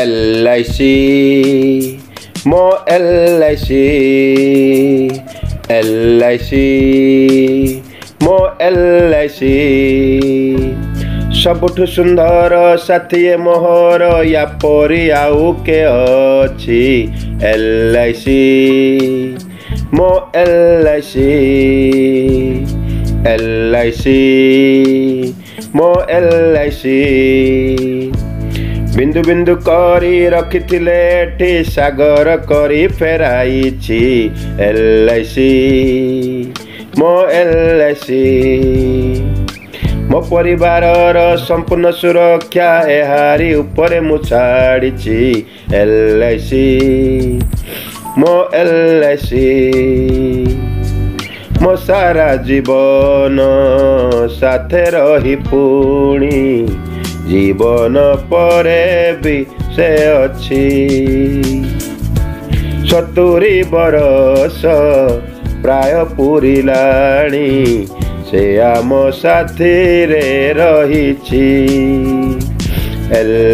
LIC ମୋ LIC LIC ମୋ LIC सबुठु सुंदर साथी मोहर या परी आउ के अछि LIC मो LIC LIC मो LIC बिंदु बिंदु करी रखिथिले एठी सागर करी फेराइछि LIC मो LIC मो परिवार संपूर्ण सुरक्षा एहारी उपरे मु छाड़िछि LIC मो LIC मो सारा जीवन साथे रही पुणी जीवन परे भी से अछि 70 बरस प्राय पुरिलाणी से आम साथी रे रहिछि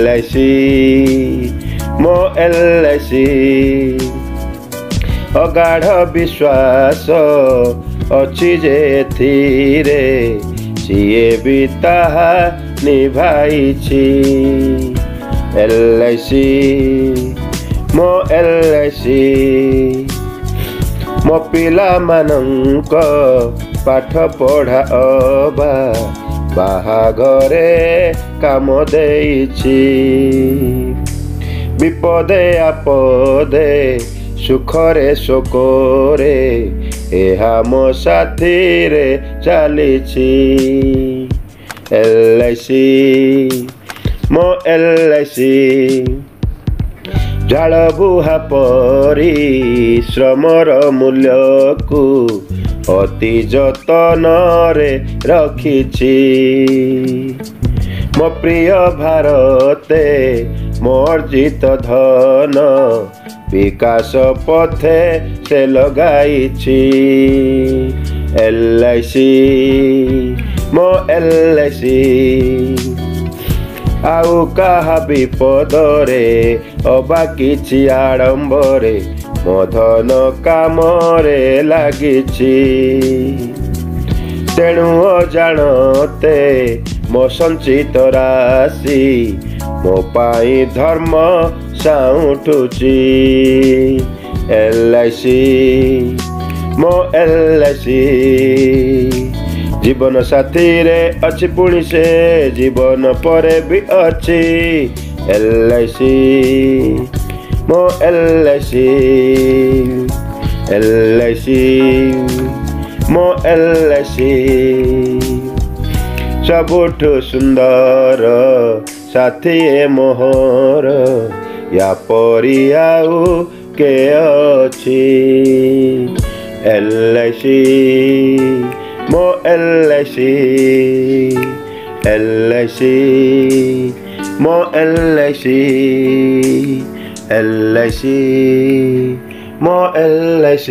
LIC मो LIC अगाढ़ विश्वास अछि जे एथिरे सिए भी ताहा निभाइछि LIC मो LIC मो पिला मानंक पाठ पढ़ा अबा बाहाघरे काम देइछि विपदे आपदे सुखरे शोकरे एहा मो साथी रे चलिछि LIC मो LIC झाड़ बुहा परी श्रमर मूल्य को अति जतन रे रखिछि मो प्रिय भारते मोर्जित धन विकास पथे से लगाइछि LIC मो LIC आउ कहा विपदरे अबा किछि आडंबरे मो धन कामरे लागिछि तेणु अजाणते मो संचित राशि मो पाई धर्म साउठुछि LIC मो LIC जीवन साथी रे अछि पुणी से जीवन परे भी अछि LIC मो LIC LIC मो LIC सबुठु सुंदर साथी मोहर या परी आउ के अछि LIC मो LIC LIC मो LIC LIC मो LIC